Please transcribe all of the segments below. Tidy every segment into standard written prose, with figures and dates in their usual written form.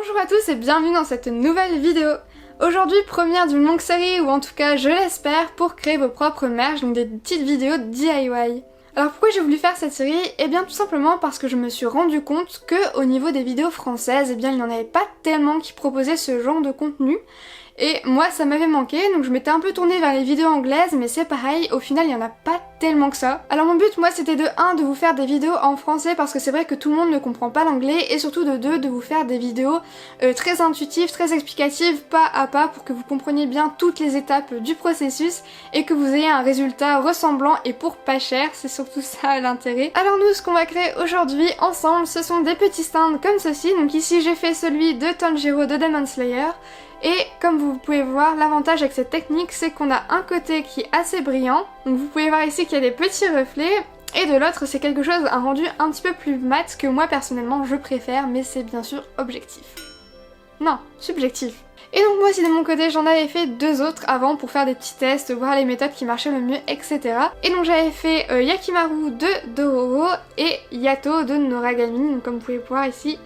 Bonjour à tous et bienvenue dans cette nouvelle vidéo. Aujourd'hui, première d'une longue série, ou en tout cas je l'espère, pour créer vos propres merch, donc des petites vidéos DIY. Alors pourquoi j'ai voulu faire cette série? Eh bien tout simplement parce que je me suis rendu compte que au niveau des vidéos françaises, eh bien il n'y en avait pas tellement qui proposaient ce genre de contenu. Et moi ça m'avait manqué, donc je m'étais un peu tournée vers les vidéos anglaises, mais c'est pareil, au final il n'y en a pas tellement que ça. Alors mon but moi c'était de 1 de vous faire des vidéos en français parce que c'est vrai que tout le monde ne comprend pas l'anglais, et surtout de 2 de vous faire des vidéos très intuitives, très explicatives, pas à pas, pour que vous compreniez bien toutes les étapes du processus et que vous ayez un résultat ressemblant et pour pas cher, c'est surtout ça l'intérêt. Alors nous ce qu'on va créer aujourd'hui ensemble, ce sont des petits stands comme ceci. Donc ici j'ai fait celui de Tanjiro de Demon Slayer. Et comme vous pouvez voir, l'avantage avec cette technique, c'est qu'on a un côté qui est assez brillant. Donc vous pouvez voir ici qu'il y a des petits reflets. Et de l'autre, c'est quelque chose, un rendu un petit peu plus mat que moi personnellement je préfère, mais c'est bien sûr objectif. Non, subjectif. Et donc moi aussi de mon côté, j'en avais fait 2 autres avant pour faire des petits tests, voir les méthodes qui marchaient le mieux, etc. Et donc j'avais fait Yakimaru de Dororo et Yato de Noragami. Donc comme vous pouvez voir ici,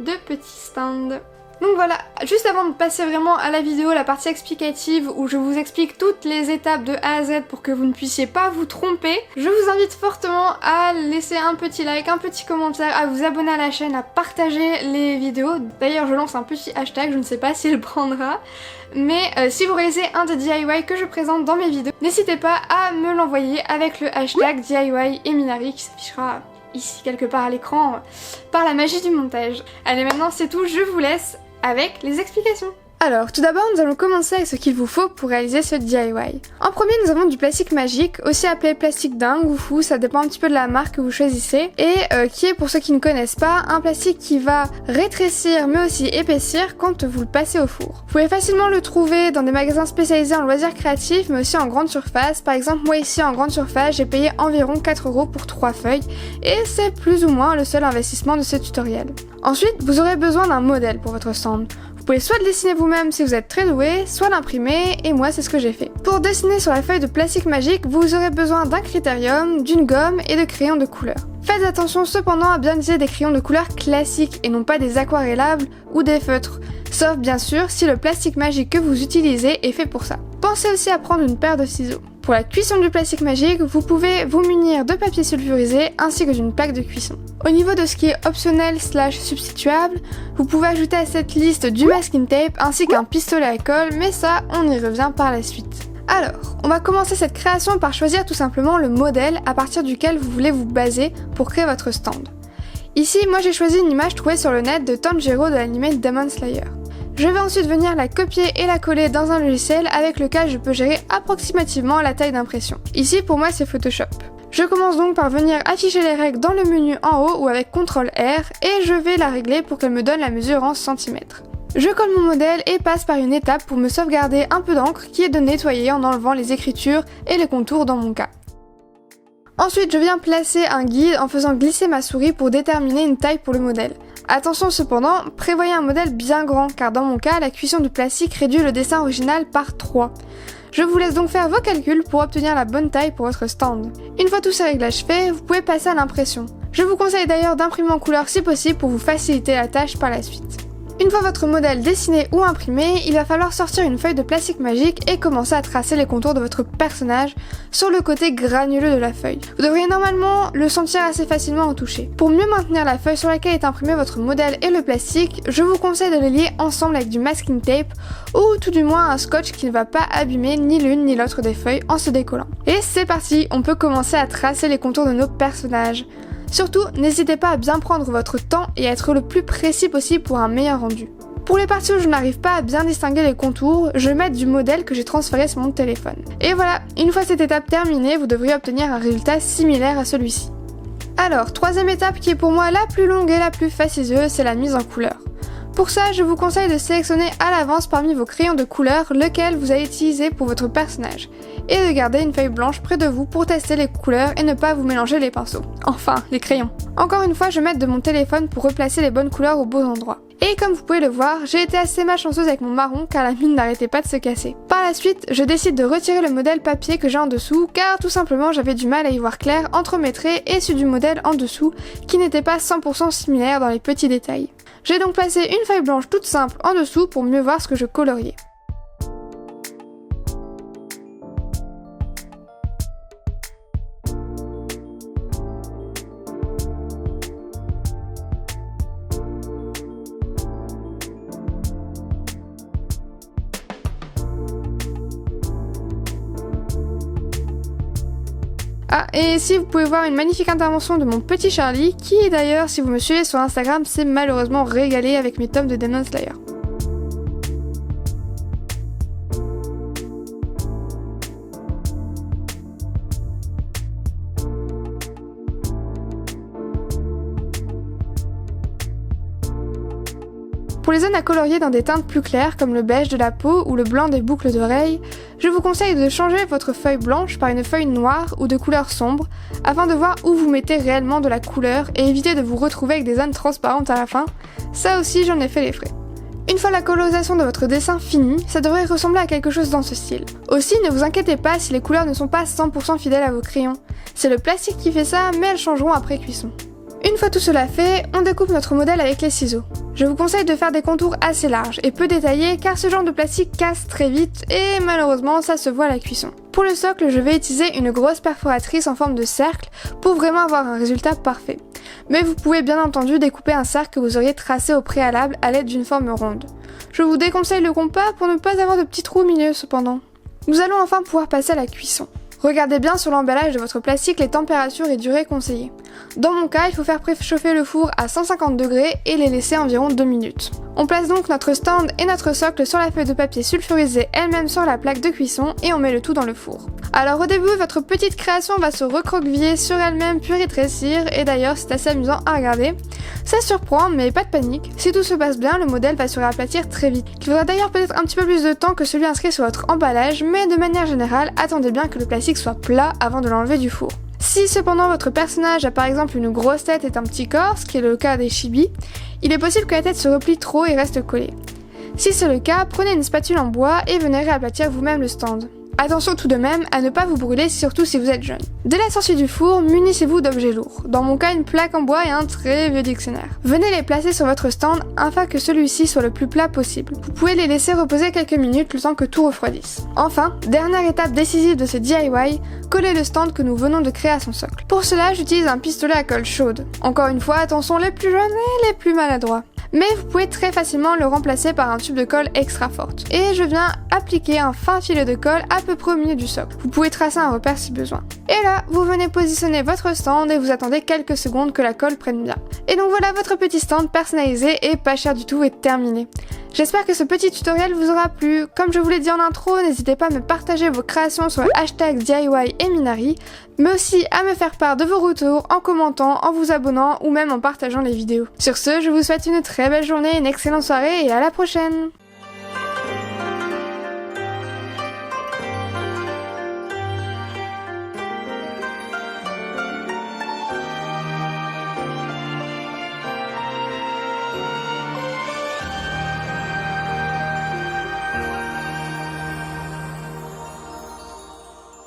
2 petits stands. Donc voilà, juste avant de passer vraiment à la vidéo, la partie explicative où je vous explique toutes les étapes de A à Z pour que vous ne puissiez pas vous tromper, je vous invite fortement à laisser un petit like, un petit commentaire, à vous abonner à la chaîne, à partager les vidéos. D'ailleurs je lance un petit hashtag, je ne sais pas s'il prendra, mais si vous réalisez un des DIY que je présente dans mes vidéos, n'hésitez pas à me l'envoyer avec le hashtag DIY Eminari qui s'affichera ici quelque part à l'écran par la magie du montage. Allez, maintenant c'est tout, je vous laisse avec les explications. Alors, tout d'abord, nous allons commencer avec ce qu'il vous faut pour réaliser ce DIY. En premier, nous avons du plastique magique, aussi appelé plastique dingue ou fou, ça dépend un petit peu de la marque que vous choisissez, et qui est, pour ceux qui ne connaissent pas, un plastique qui va rétrécir mais aussi épaissir quand vous le passez au four. Vous pouvez facilement le trouver dans des magasins spécialisés en loisirs créatifs, mais aussi en grande surface. Par exemple, moi ici en grande surface, j'ai payé environ 4 € pour 3 feuilles, et c'est plus ou moins le seul investissement de ce tutoriel. Ensuite, vous aurez besoin d'un modèle pour votre stand. Vous pouvez soit le dessiner vous-même si vous êtes très doué, soit l'imprimer, et moi c'est ce que j'ai fait. Pour dessiner sur la feuille de plastique magique, vous aurez besoin d'un critérium, d'une gomme et de crayons de couleur. Faites attention cependant à bien utiliser des crayons de couleur classiques et non pas des aquarellables ou des feutres, sauf bien sûr si le plastique magique que vous utilisez est fait pour ça. Pensez aussi à prendre une paire de ciseaux. Pour la cuisson du plastique magique, vous pouvez vous munir de papier sulfurisé ainsi que d'une plaque de cuisson. Au niveau de ce qui est optionnel / substituable, vous pouvez ajouter à cette liste du masking tape ainsi qu'un pistolet à colle, mais ça, on y revient par la suite. Alors, on va commencer cette création par choisir tout simplement le modèle à partir duquel vous voulez vous baser pour créer votre stand. Ici, moi j'ai choisi une image trouvée sur le net de Tanjiro de l'anime Demon Slayer. Je vais ensuite venir la copier et la coller dans un logiciel avec lequel je peux gérer approximativement la taille d'impression. Ici pour moi c'est Photoshop. Je commence donc par venir afficher les règles dans le menu en haut ou avec CTRL R et je vais la régler pour qu'elle me donne la mesure en centimètres. Je colle mon modèle et passe par une étape pour me sauvegarder un peu d'encre qui est de nettoyer en enlevant les écritures et les contours dans mon cas. Ensuite je viens placer un guide en faisant glisser ma souris pour déterminer une taille pour le modèle. Attention cependant, prévoyez un modèle bien grand car dans mon cas, la cuisson du plastique réduit le dessin original par 3. Je vous laisse donc faire vos calculs pour obtenir la bonne taille pour votre stand. Une fois tous ces réglages faits, vous pouvez passer à l'impression. Je vous conseille d'ailleurs d'imprimer en couleur si possible pour vous faciliter la tâche par la suite. Une fois votre modèle dessiné ou imprimé, il va falloir sortir une feuille de plastique magique et commencer à tracer les contours de votre personnage sur le côté granuleux de la feuille. Vous devriez normalement le sentir assez facilement au toucher. Pour mieux maintenir la feuille sur laquelle est imprimé votre modèle et le plastique, je vous conseille de les lier ensemble avec du masking tape ou tout du moins un scotch qui ne va pas abîmer ni l'une ni l'autre des feuilles en se décollant. Et c'est parti, on peut commencer à tracer les contours de nos personnages. Surtout, n'hésitez pas à bien prendre votre temps et à être le plus précis possible pour un meilleur rendu. Pour les parties où je n'arrive pas à bien distinguer les contours, je vais mettre du modèle que j'ai transféré sur mon téléphone. Et voilà, une fois cette étape terminée, vous devriez obtenir un résultat similaire à celui-ci. Alors, troisième étape qui est pour moi la plus longue et la plus fastidieuse, c'est la mise en couleur. Pour ça, je vous conseille de sélectionner à l'avance parmi vos crayons de couleur lequel vous allez utiliser pour votre personnage, et de garder une feuille blanche près de vous pour tester les couleurs et ne pas vous mélanger les pinceaux. Enfin, les crayons. Encore une fois, je m'aide de mon téléphone pour replacer les bonnes couleurs aux beaux endroits. Et comme vous pouvez le voir, j'ai été assez malchanceuse avec mon marron car la mine n'arrêtait pas de se casser. Par la suite, je décide de retirer le modèle papier que j'ai en dessous car tout simplement j'avais du mal à y voir clair entre mes traits et celui du modèle en dessous qui n'était pas 100% similaire dans les petits détails. J'ai donc placé une feuille blanche toute simple en dessous pour mieux voir ce que je coloriais. Ah, et ici vous pouvez voir une magnifique intervention de mon petit Charlie, qui d'ailleurs, si vous me suivez sur Instagram, s'est malheureusement régalé avec mes tomes de Demon Slayer. Pour les zones à colorier dans des teintes plus claires comme le beige de la peau ou le blanc des boucles d'oreilles, je vous conseille de changer votre feuille blanche par une feuille noire ou de couleur sombre afin de voir où vous mettez réellement de la couleur et éviter de vous retrouver avec des zones transparentes à la fin. Ça aussi j'en ai fait les frais. Une fois la colorisation de votre dessin finie, ça devrait ressembler à quelque chose dans ce style. Aussi, ne vous inquiétez pas si les couleurs ne sont pas 100% fidèles à vos crayons. C'est le plastique qui fait ça, mais elles changeront après cuisson. Une fois tout cela fait, on découpe notre modèle avec les ciseaux. Je vous conseille de faire des contours assez larges et peu détaillés car ce genre de plastique casse très vite et malheureusement ça se voit à la cuisson. Pour le socle, je vais utiliser une grosse perforatrice en forme de cercle pour vraiment avoir un résultat parfait. Mais vous pouvez bien entendu découper un cercle que vous auriez tracé au préalable à l'aide d'une forme ronde. Je vous déconseille le compas pour ne pas avoir de petits trous au milieu cependant. Nous allons enfin pouvoir passer à la cuisson. Regardez bien sur l'emballage de votre plastique les températures et durées conseillées. Dans mon cas, il faut faire préchauffer le four à 150 degrés et les laisser environ 2 minutes. On place donc notre stand et notre socle sur la feuille de papier sulfurisée elle-même sur la plaque de cuisson et on met le tout dans le four. Alors au début, votre petite création va se recroqueviller sur elle-même puis rétrécir et d'ailleurs c'est assez amusant à regarder. Ça surprend mais pas de panique, si tout se passe bien, le modèle va se réaplatir très vite. Il faudra d'ailleurs peut-être un petit peu plus de temps que celui inscrit sur votre emballage, mais de manière générale, attendez bien que le plastique soit plat avant de l'enlever du four. Si cependant votre personnage a par exemple une grosse tête et un petit corps, ce qui est le cas des chibis, il est possible que la tête se replie trop et reste collée. Si c'est le cas, prenez une spatule en bois et venez réaplatir vous-même le stand. Attention tout de même à ne pas vous brûler, surtout si vous êtes jeune. Dès la sortie du four, munissez-vous d'objets lourds, dans mon cas une plaque en bois et un très vieux dictionnaire. Venez les placer sur votre stand afin que celui-ci soit le plus plat possible. Vous pouvez les laisser reposer quelques minutes le temps que tout refroidisse. Enfin, dernière étape décisive de ce DIY, collez le stand que nous venons de créer à son socle. Pour cela, j'utilise un pistolet à colle chaude. Encore une fois, attention les plus jeunes et les plus maladroits. Mais vous pouvez très facilement le remplacer par un tube de colle extra forte. Et je viens appliquer un fin filet de colle à peu près au milieu du socle. Vous pouvez tracer un repère si besoin. Et là, vous venez positionner votre stand et vous attendez quelques secondes que la colle prenne bien. Et donc voilà, votre petit stand personnalisé et pas cher du tout est terminé. J'espère que ce petit tutoriel vous aura plu. Comme je vous l'ai dit en intro, n'hésitez pas à me partager vos créations sur le hashtag DIY et Minari, mais aussi à me faire part de vos retours en commentant, en vous abonnant ou même en partageant les vidéos. Sur ce, je vous souhaite une très belle journée, une excellente soirée et à la prochaine!